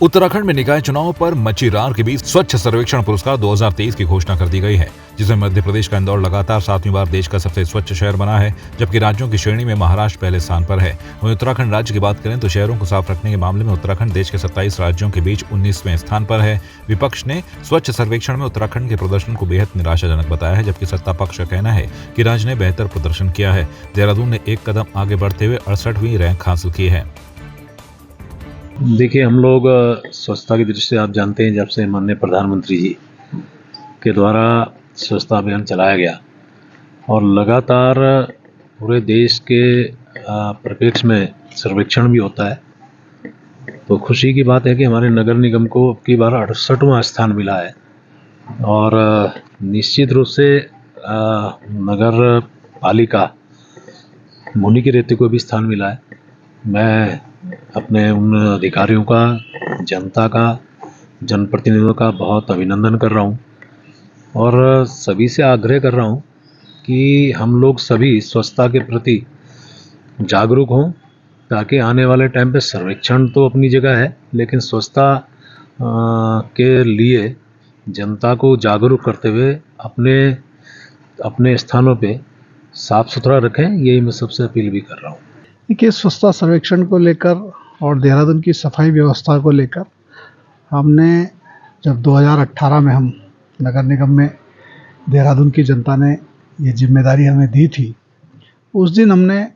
उत्तराखंड में निकाय चुनाव पर मची रार के बीच स्वच्छ सर्वेक्षण पुरस्कार 2023 की घोषणा कर दी गई है, जिसमें मध्य प्रदेश का इंदौर लगातार 7वीं बार देश का सबसे स्वच्छ शहर बना है, जबकि राज्यों की श्रेणी में महाराष्ट्र पहले स्थान पर है। वहीं उत्तराखंड राज्य की बात करें तो शहरों को साफ रखने के मामले में उत्तराखंड देश के 27 राज्यों के बीच 19वें स्थान पर है। विपक्ष ने स्वच्छ सर्वेक्षण में उत्तराखंड के प्रदर्शन को बेहद निराशाजनक बताया है, जबकि सत्ता पक्ष का कहना है कि राज्य ने बेहतर प्रदर्शन किया है। देहरादून ने एक कदम आगे बढ़ते हुए 68वीं रैंक हासिल की है। देखिए, हम लोग स्वच्छता की दृष्टि से आप जानते हैं, जब से माननीय प्रधानमंत्री जी के द्वारा स्वच्छता अभियान चलाया गया और लगातार पूरे देश के परिप्रेक्ष्य में सर्वेक्षण भी होता है, तो खुशी की बात है कि हमारे नगर निगम को अब की बार 68वां स्थान मिला है। और निश्चित रूप से नगर पालिका मुनि की रेती को भी स्थान मिला है। मैं अपने उन अधिकारियों का, जनता का, जनप्रतिनिधियों का बहुत अभिनंदन कर रहा हूँ और सभी से आग्रह कर रहा हूँ कि हम लोग सभी स्वच्छता के प्रति जागरूक हों, ताकि आने वाले टाइम पे सर्वेक्षण तो अपनी जगह है, लेकिन स्वच्छता के लिए जनता को जागरूक करते हुए अपने स्थानों पे साफ सुथरा रखें। यही मैं सबसे अपील भी कर रहा हूँ। देखिए, स्वच्छता सर्वेक्षण को लेकर और देहरादून की सफाई व्यवस्था को लेकर हमने जब 2018 में हम नगर निगम में देहरादून की जनता ने ये जिम्मेदारी हमें दी थी, उस दिन हमने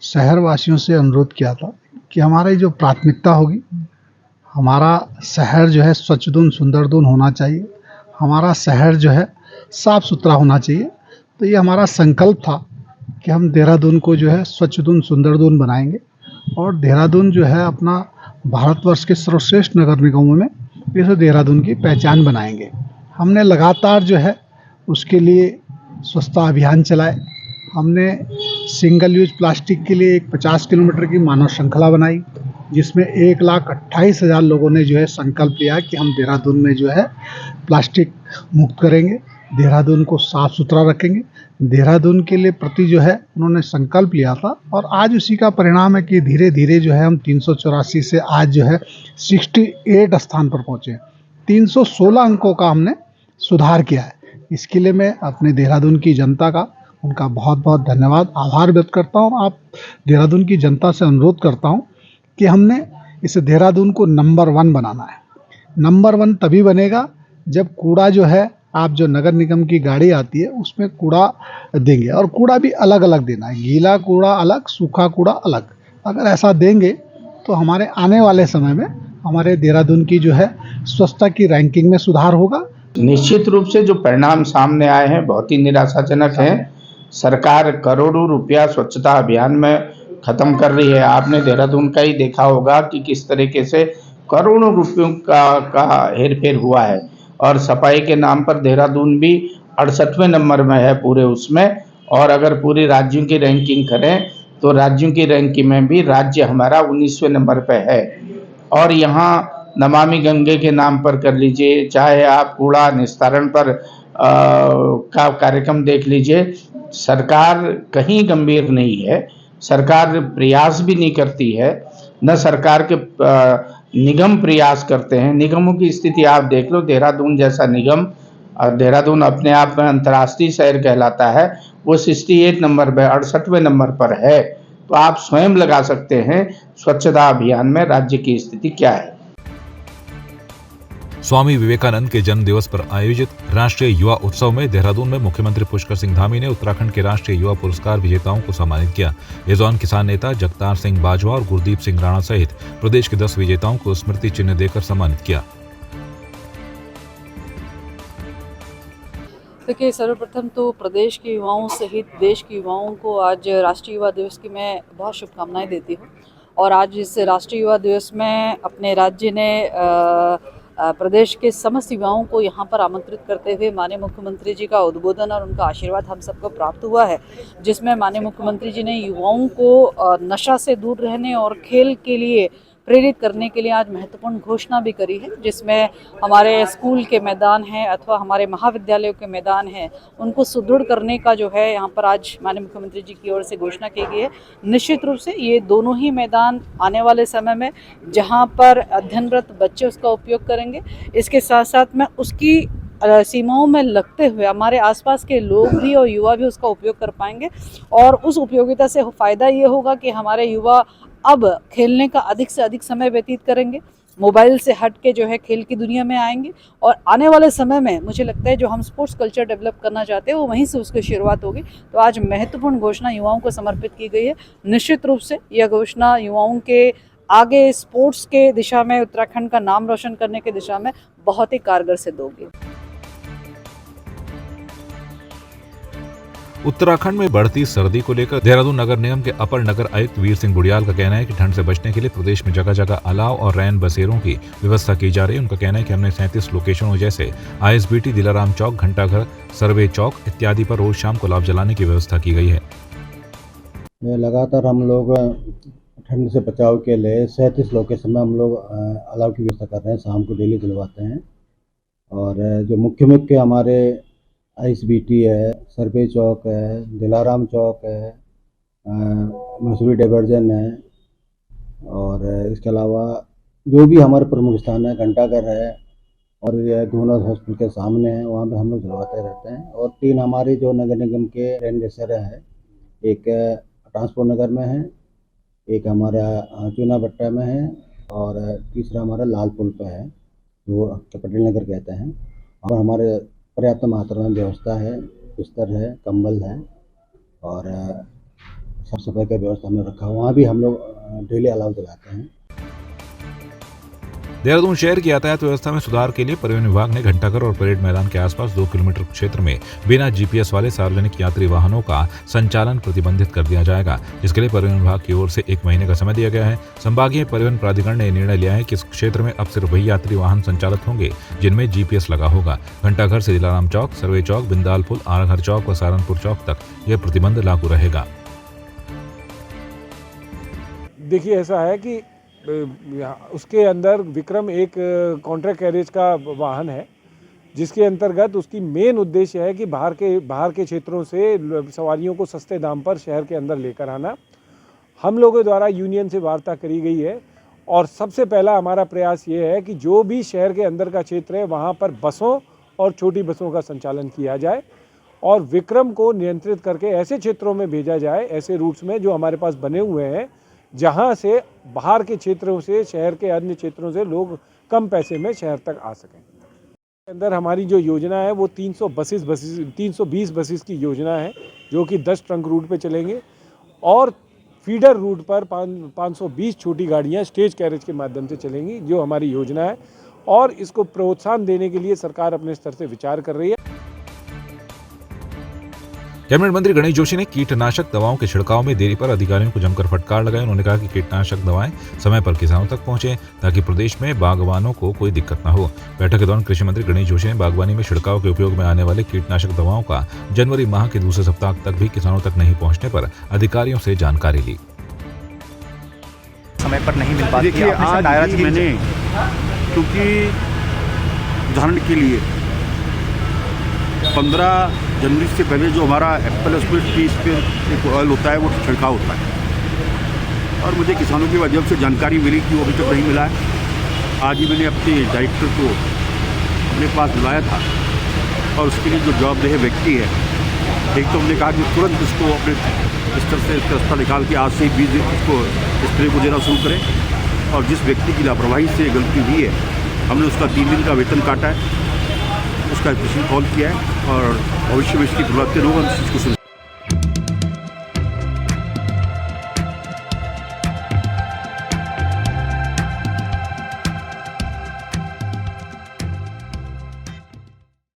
शहरवासियों से अनुरोध किया था कि हमारी जो प्राथमिकता होगी, हमारा शहर जो है स्वच्छदून सुंदरदून होना चाहिए, हमारा शहर जो है साफ़ सुथरा होना चाहिए। तो ये हमारा संकल्प था कि हम देहरादून को जो है स्वच्छदून सुंदरदून बनाएंगे और देहरादून जो है अपना भारतवर्ष के सर्वश्रेष्ठ नगर निगमों में इस देहरादून की पहचान बनाएंगे। हमने लगातार जो है उसके लिए स्वच्छता अभियान चलाए। हमने सिंगल यूज प्लास्टिक के लिए एक 50 किलोमीटर की मानव श्रृंखला बनाई, जिसमें 1,28,000 लोगों ने जो है संकल्प लिया कि हम देहरादून में जो है प्लास्टिक मुक्त करेंगे, देहरादून को साफ़ सुथरा रखेंगे। देहरादून के लिए प्रति जो है उन्होंने संकल्प लिया था और आज उसी का परिणाम है कि धीरे धीरे जो है हम 384 से आज जो है 68 स्थान पर पहुँचे। 316 अंकों का हमने सुधार किया है। इसके लिए मैं अपने देहरादून की जनता का, उनका बहुत बहुत धन्यवाद, आभार व्यक्त करता हूँ। आप देहरादून की जनता से अनुरोध करता हूँ कि हमने इस देहरादून को नंबर 1 बनाना है। नंबर 1 तभी बनेगा जब कूड़ा जो है, आप जो नगर निगम की गाड़ी आती है उसमें कूड़ा देंगे और कूड़ा भी अलग अलग देना है, गीला कूड़ा अलग, सूखा कूड़ा अलग। अगर ऐसा देंगे तो हमारे आने वाले समय में हमारे देहरादून की जो है स्वच्छता की रैंकिंग में सुधार होगा। निश्चित रूप से जो परिणाम सामने आए हैं बहुत ही निराशाजनक हैं। सरकार करोड़ों रुपया स्वच्छता अभियान में खत्म कर रही है। आपने देहरादून का ही देखा होगा कि किस तरीके से करोड़ों रुपयों का हेरफेर हुआ है और सफाई के नाम पर देहरादून भी 68वें नंबर में है पूरे उसमें। और अगर पूरी राज्यों की रैंकिंग करें तो राज्यों की रैंकिंग में भी राज्य हमारा 19वें नंबर पे है। और यहाँ नमामि गंगे के नाम पर कर लीजिए, चाहे आप कूड़ा निस्तारण पर का कार्यक्रम देख लीजिए, सरकार कहीं गंभीर नहीं है। सरकार प्रयास भी नहीं करती है, न सरकार के निगम प्रयास करते हैं। निगमों की स्थिति आप देख लो, देहरादून जैसा निगम, और देहरादून अपने आप में अंतर्राष्ट्रीय शहर कहलाता है, वो 68 नंबर पर 68वें नंबर पर है। तो आप स्वयं लगा सकते हैं स्वच्छता अभियान में राज्य की स्थिति क्या है। स्वामी विवेकानंद के जन्म दिवस पर आयोजित राष्ट्रीय युवा उत्सव में देहरादून में मुख्यमंत्री पुष्कर सिंह धामी ने उत्तराखंड के राष्ट्रीय युवा पुरस्कार विजेताओं को सम्मानित किया। इस दौरान किसान नेता जगतार सिंह बाजवा और गुरदीप सिंह राणा सहित प्रदेश के 10 विजेताओं को स्मृति चिन्ह देकर सम्मानित किया। देखिए, सर्वप्रथम तो प्रदेश के युवाओं सहित देश के युवाओं को आज राष्ट्रीय युवा दिवस की मैं बहुत शुभकामनाएं देती हूँ। और आज इस राष्ट्रीय युवा दिवस में अपने राज्य ने प्रदेश के समस्त युवाओं को यहाँ पर आमंत्रित करते हुए माननीय मुख्यमंत्री जी का उद्बोधन और उनका आशीर्वाद हम सबको प्राप्त हुआ है, जिसमें माननीय मुख्यमंत्री जी ने युवाओं को नशा से दूर रहने और खेल के लिए प्रेरित करने के लिए आज महत्वपूर्ण घोषणा भी करी है, जिसमें हमारे स्कूल के मैदान हैं अथवा हमारे महाविद्यालयों के मैदान हैं, उनको सुदृढ़ करने का जो है यहाँ पर आज माननीय मुख्यमंत्री जी की ओर से घोषणा की गई है। निश्चित रूप से ये दोनों ही मैदान आने वाले समय में जहाँ पर अध्ययनरत बच्चे उसका उपयोग करेंगे, इसके साथ साथ में उसकी सीमाओं में लगते हुए हमारे आसपास के लोग भी और युवा भी उसका उपयोग कर पाएंगे। और उस उपयोगिता से फ़ायदा ये होगा कि हमारे युवा अब खेलने का अधिक से अधिक समय व्यतीत करेंगे, मोबाइल से हट के जो है खेल की दुनिया में आएंगे, और आने वाले समय में मुझे लगता है जो हम स्पोर्ट्स कल्चर डेवलप करना चाहते हैं वो वहीं से उसकी शुरुआत होगी। तो आज महत्वपूर्ण घोषणा युवाओं को समर्पित की गई है। निश्चित रूप से यह घोषणा युवाओं के आगे स्पोर्ट्स के दिशा में, उत्तराखंड का नाम रोशन करने के दिशा में बहुत ही कारगर सिद्ध होगी। उत्तराखंड में बढ़ती सर्दी को लेकर देहरादून नगर निगम के अपर नगर आयुक्त वीर सिंह बुडियाल का कहना है कि ठंड से बचने के लिए प्रदेश में जगह जगह अलाव और रैन बसेरों की व्यवस्था की जा रही है। उनका कहना है कि हमने 37 लोकेशनों जैसे ISBT, दिलाराम चौक, घंटाघर, सर्वे चौक इत्यादि पर रोज शाम को लाभ जलाने की व्यवस्था की गई है। लगातार हम लोग ठंड से बचाव के लिए 37 लोकेशन में हम लोग अलाव की व्यवस्था कर रहे हैं, शाम को डेली दिलवाते हैं। और जो मुख्य हमारे ISBT है, सर्वे चौक है, दिलाराम चौक है, मसूरी डाइवर्जन है, और इसके अलावा जो भी हमारे प्रमुख स्थान है, घंटाघर है और ये दोनों हॉस्पिटल के सामने है, वहाँ पे हम लोग दिलवाते रहते हैं। और 3 हमारे जो नगर निगम के रैन बसेर है, एक ट्रांसपोर्ट नगर में है, एक हमारा चूना भट्टा में है, और तीसरा हमारा लाल पुल पे है, वो पटेल नगर कहते हैं। और हमारे पर्याप्त मात्रा में व्यवस्था है, बिस्तर है, कंबल है, और साफ सफाई का व्यवस्था हमने रखा है। वहाँ भी हम लोग डेली अलाव दिलाते हैं। देहरादून शहर की यातायात व्यवस्था में सुधार के लिए परिवहन विभाग ने घंटाघर और परेड मैदान के आसपास 2 किलोमीटर क्षेत्र में बिना GPS वाले सार्वजनिक यात्री वाहनों का संचालन प्रतिबंधित कर दिया जाएगा, जिसके लिए परिवहन विभाग की ओर से 1 महीने का समय दिया गया है। संभागीय परिवहन प्राधिकरण ने निर्णय लिया है कि इस क्षेत्र में अब सिर्फ वही यात्री वाहन संचालित होंगे जिनमें GPS लगा होगा। घंटाघर से दिलाराम चौक, सर्वे चौक, बिंदाल पुल, आराघर चौक व सहारनपुर चौक तक यह प्रतिबंध लागू रहेगा। देखिए, ऐसा है कि उसके अंदर विक्रम एक कॉन्ट्रैक्ट कैरेज का वाहन है, जिसके अंतर्गत उसकी मेन उद्देश्य है कि बाहर के क्षेत्रों से सवारियों को सस्ते दाम पर शहर के अंदर लेकर आना। हम लोगों द्वारा यूनियन से वार्ता करी गई है, और सबसे पहला हमारा प्रयास ये है कि जो भी शहर के अंदर का क्षेत्र है वहाँ पर बसों और छोटी बसों का संचालन किया जाए, और विक्रम को नियंत्रित करके ऐसे क्षेत्रों में भेजा जाए, ऐसे रूट्स में जो हमारे पास बने हुए हैं, जहां से बाहर के क्षेत्रों से, शहर के अन्य क्षेत्रों से लोग कम पैसे में शहर तक आ सकें। अंदर हमारी जो योजना है वो 320 बसेस की योजना है, जो कि 10 ट्रंक रूट पे चलेंगे, और फीडर रूट पर 520 छोटी गाड़ियां स्टेज कैरेज के माध्यम से चलेंगी, जो हमारी योजना है। और इसको प्रोत्साहन देने के लिए सरकार अपने स्तर से विचार कर रही है। कैबिनेट मंत्री गणेश जोशी ने कीटनाशक दवाओं के छिड़काव में देरी पर अधिकारियों को जमकर फटकार लगाई। उन्होंने कहा कि कीटनाशक दवाएं समय पर किसानों तक पहुंचे, ताकि प्रदेश में बागवानों को कोई दिक्कत न हो। बैठक के दौरान कृषि मंत्री गणेश जोशी ने बागवानी में छिड़काव के उपयोग में आने वाले कीटनाशक दवाओं का जनवरी माह के दूसरे सप्ताह तक भी किसानों तक नहीं पहुँचने पर अधिकारियों से जानकारी ली। समय पर नहीं मिल पाती। देखिए, आज मैंने, क्योंकि उदाहरण के लिए 15 जनवरी से पहले जो हमारा एप्पल स्प्लिट पे एक ऑयल होता है, वो छिड़काव होता है, और मुझे किसानों की वजह से जानकारी मिली कि वो अभी तक नहीं मिला है। आज ही मैंने अपने डायरेक्टर को अपने पास बुलाया था, और उसके लिए जो जवाबदेह व्यक्ति है, एक तो हमने कहा कि तुरंत इसको अपने स्तर से इसका रास्ता निकाल के आज से ही बीज इसको स्प्रे को देना शुरू करें। और जिस व्यक्ति की लापरवाही से गलती हुई है, हमने उसका 3 दिन का वेतन काटा है, उसका स्पेशल कॉल किया है, और भविष्य में इसकी प्रवृत्ति होगा, हम इस चीज़ को